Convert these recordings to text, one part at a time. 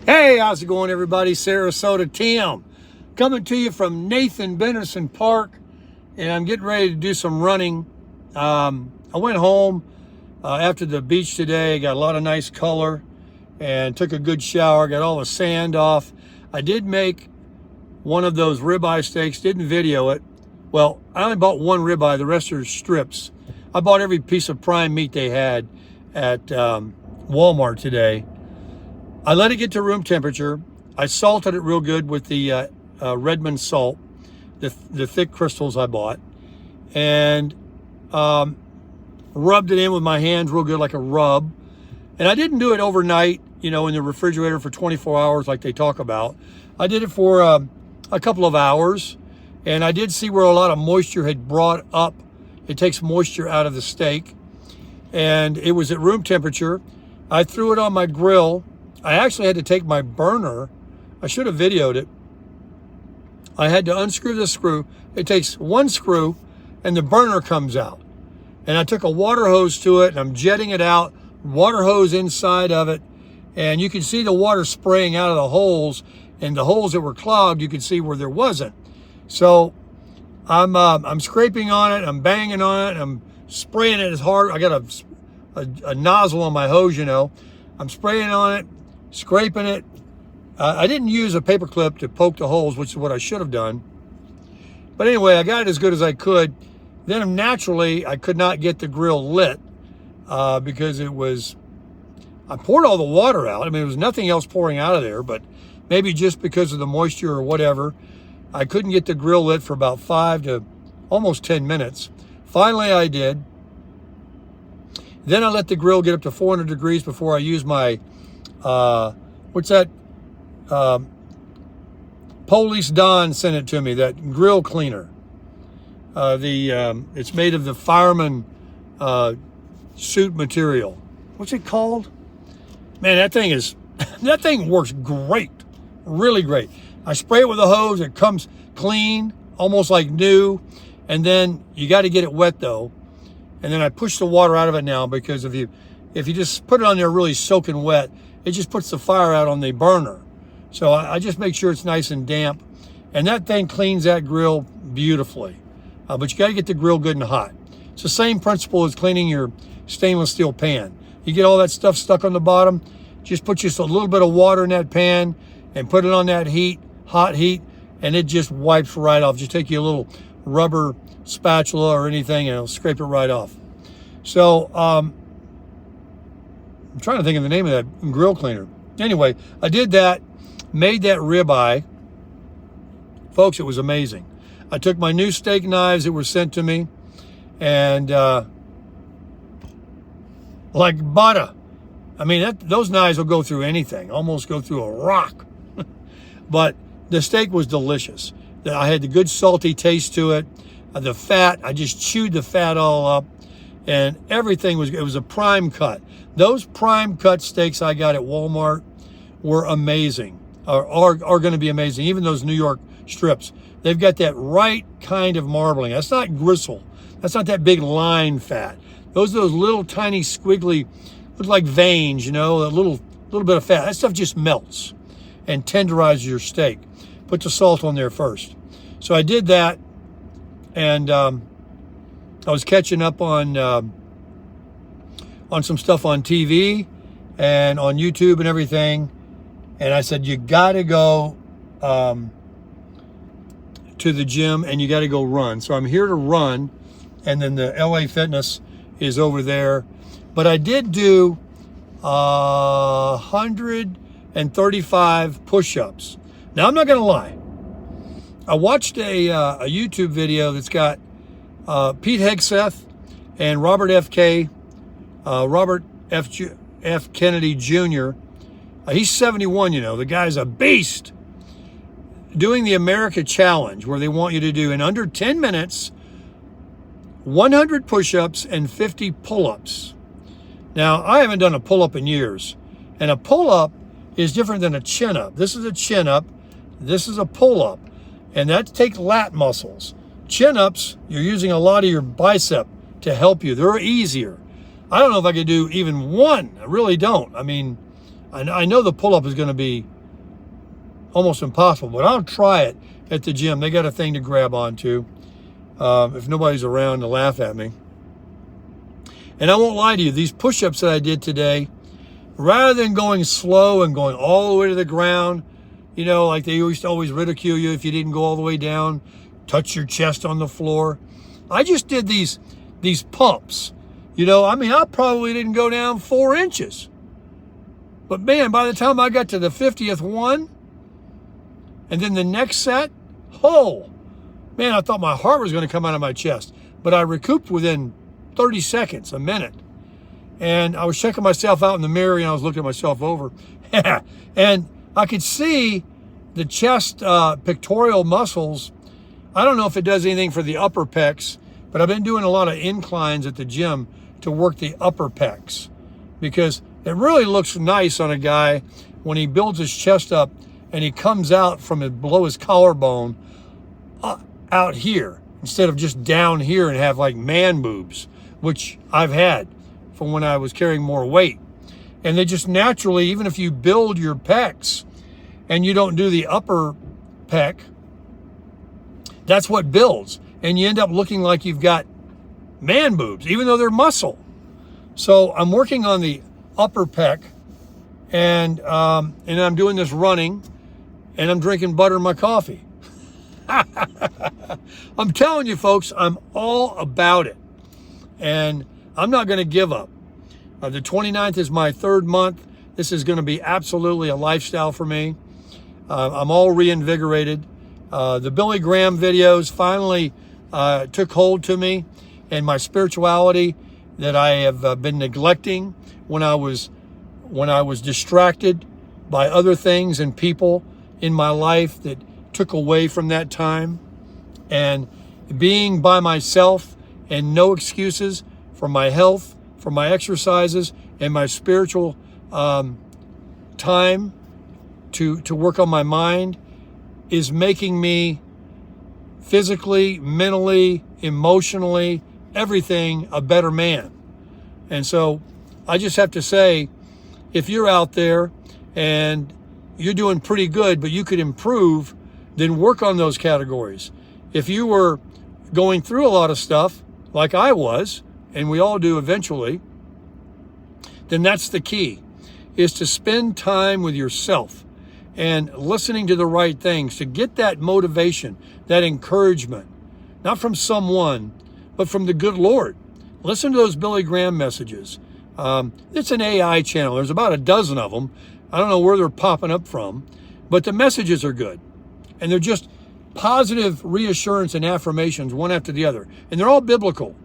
Hey, how's it going, everybody? Sarasota Tim coming to you from Nathan Benderson Park, and I'm getting ready to do some running. I went home after the beach today, got a lot of nice color, and took a good shower, got all the sand off. I did make one of those ribeye steaks, didn't video it. Well, I only bought one ribeye, the rest are strips. I bought every piece of prime meat they had at Walmart today. I let it get to room temperature. I salted it real good with the Redmond salt, the thick crystals I bought, and rubbed it in with my hands real good, like a rub. And I didn't do it overnight, in the refrigerator for 24 hours like they talk about. I did it for a couple of hours, and I did see where a lot of moisture had brought up. It takes moisture out of the steak, and it was at room temperature. I threw it on my grill. I actually had to take my burner. I should have videoed it. I had to unscrew the screw. It takes one screw and the burner comes out. And I took a water hose to it and I'm jetting it out, water hose inside of it. And you can see the water spraying out of the holes, and the holes that were clogged, you could see where there wasn't. So I'm scraping on it, I'm banging on it, I'm spraying it as hard. I got a nozzle on my hose, I'm spraying on it, scraping it. I didn't use a paper clip to poke the holes, which is what I should have done. But anyway, I got it as good as I could. Then naturally, I could not get the grill lit because I poured all the water out. I mean, there was nothing else pouring out of there, but maybe just because of the moisture or whatever, I couldn't get the grill lit for about 5 to almost 10 minutes. Finally, I did. Then I let the grill get up to 400 degrees before I used my what's that? Police Don sent it to me, that grill cleaner. It's made of the fireman suit material. What's it called? Man, that thing works great, really great. I spray it with a hose. It comes clean, almost like new. And then you got to get it wet though. And then I push the water out of it now, because if you just put it on there really soaking wet, it just puts the fire out on the burner. So I just make sure it's nice and damp. And that thing cleans that grill beautifully. But you got to get the grill good and hot. It's the same principle as cleaning your stainless steel pan. You get all that stuff stuck on the bottom, just put just a little bit of water in that pan and put it on that hot heat, and it just wipes right off. Just take you a little rubber spatula or anything and it'll scrape it right off. So, I'm trying to think of the name of that grill cleaner. Anyway, I did that, made that ribeye. Folks, it was amazing. I took my new steak knives that were sent to me, and like butter. I mean, those knives will go through anything, almost go through a rock. But the steak was delicious. I had the good salty taste to it. The fat, I just chewed the fat all up, and everything it was a prime cut. Those prime cut steaks I got at Walmart were amazing, are going to be amazing. Even those New York strips, they've got that right kind of marbling. That's not gristle. That's not that big line fat. Those little tiny squiggly, look like veins, a little bit of fat. That stuff just melts and tenderizes your steak. Put the salt on there first. So I did that, and I was catching up on some stuff on TV and on YouTube and everything. And I said, you got to go to the gym and you got to go run. So I'm here to run, and then the LA Fitness is over there. But I did do 135 push-ups. Now, I'm not going to lie. I watched a YouTube video that's got Pete Hegseth and Robert F. Kennedy Jr. He's 71, the guy's a beast, doing the America Challenge, where they want you to do in under 10 minutes 100 push-ups and 50 pull-ups. Now, I haven't done a pull-up in years, and a pull-up is different than a chin-up. This is a chin-up, this is a pull-up, and that takes lat muscles. Chin-ups, you're using a lot of your bicep to help you. They're easier. I don't know if I could do even one. I really don't. I mean, I know the pull-up is going to be almost impossible, but I'll try it at the gym. They got a thing to grab onto if nobody's around to laugh at me. And I won't lie to you, these push-ups that I did today, rather than going slow and going all the way to the ground, you know, like they used to always ridicule you if you didn't go all the way down, touch your chest on the floor. I just did these pumps. You know, I mean, I probably didn't go down 4 inches. But man, by the time I got to the 50th one, and then the next set, oh, man, I thought my heart was going to come out of my chest. But I recouped within 30 seconds, a minute. And I was checking myself out in the mirror, and I was looking at myself over. And I could see the chest pectoral muscles. I don't know if it does anything for the upper pecs, but I've been doing a lot of inclines at the gym to work the upper pecs, because it really looks nice on a guy when he builds his chest up and he comes out from below his collarbone out here instead of just down here and have like man boobs, which I've had from when I was carrying more weight. And they just naturally, even if you build your pecs and you don't do the upper pec, that's what builds. And you end up looking like you've got man boobs, even though they're muscle. So I'm working on the upper pec, and I'm doing this running, and I'm drinking butter in my coffee. I'm telling you, folks, I'm all about it. And I'm not going to give up. The 29th is my 3rd month. This is going to be absolutely a lifestyle for me. I'm all reinvigorated. The Billy Graham videos finally took hold to me, and my spirituality that I have been neglecting when I was distracted by other things and people in my life that took away from that time. And being by myself and no excuses for my health, for my exercises, and my spiritual time to work on my mind is making me physically, mentally, emotionally, everything a better man. And so I just have to say, if you're out there and you're doing pretty good, but you could improve, then work on those categories. If you were going through a lot of stuff like I was, and we all do eventually, then that's the key, is to spend time with yourself and listening to the right things, to get that motivation, that encouragement, not from someone, but from the good Lord. Listen to those Billy Graham messages. It's an AI channel. There's about a dozen of them. I don't know where they're popping up from, but the messages are good. And they're just positive reassurance and affirmations, one after the other. And they're all biblical,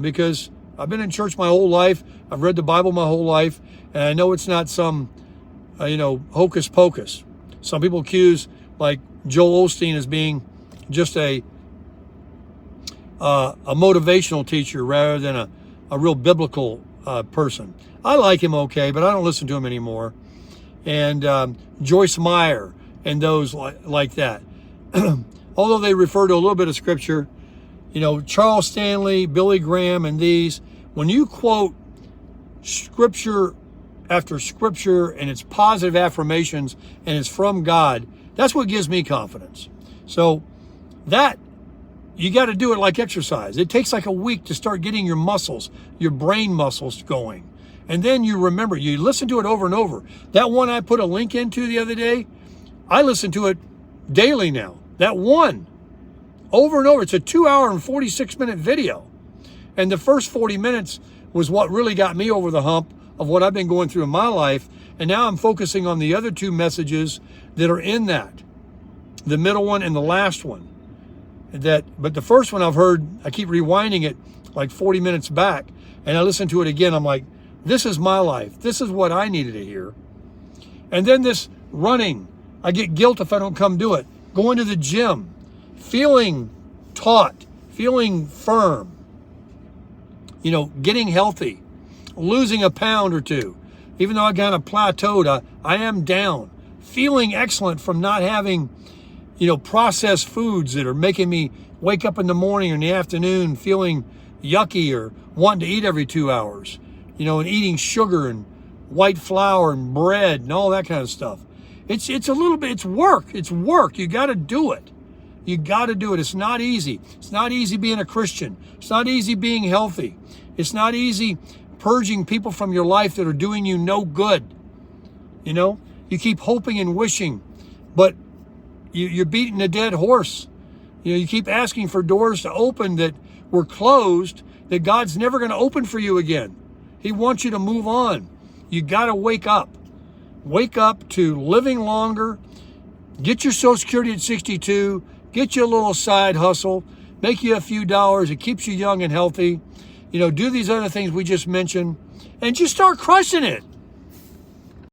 because I've been in church my whole life. I've read the Bible my whole life. And I know it's not some, hocus pocus. Some people accuse like Joel Osteen as being just a motivational teacher rather than a real biblical person. I like him okay, but I don't listen to him anymore. And Joyce Meyer and those like that. Although they refer to a little bit of scripture, Charles Stanley, Billy Graham, and these, when you quote scripture after scripture and it's positive affirmations and it's from God, that's what gives me confidence. So that, you got to do it like exercise. It takes like a week to start getting your muscles, your brain muscles going. And then you remember, you listen to it over and over. That one I put a link into the other day, I listen to it daily now. That one, over and over. It's a 2-hour and 46-minute video. And the first 40 minutes was what really got me over the hump of what I've been going through in my life. And now I'm focusing on the other 2 messages that are in that. The middle one and the last one. But the first one I've heard, I keep rewinding it like 40 minutes back, and I listen to it again. I'm like, this is my life. This is what I needed to hear. And then this running, I get guilt if I don't come do it. Going to the gym, feeling taut, feeling firm, getting healthy, losing a pound or 2. Even though I kind of plateaued, I am down, feeling excellent from not having processed foods that are making me wake up in the morning or in the afternoon feeling yucky or wanting to eat every 2 hours, and eating sugar and white flour and bread and all that kind of stuff. It's a little bit, it's work. It's work. You got to do it. You got to do it. It's not easy. It's not easy being a Christian. It's not easy being healthy. It's not easy purging people from your life that are doing you no good. You know, you keep hoping and wishing, but you're beating a dead horse. You know, you keep asking for doors to open that were closed, that God's never going to open for you again. He wants you to move on. You got to wake up. Wake up to living longer. Get your Social Security at 62. Get you a little side hustle. Make you a few dollars. It keeps you young and healthy. You know, do these other things we just mentioned. And just start crushing it.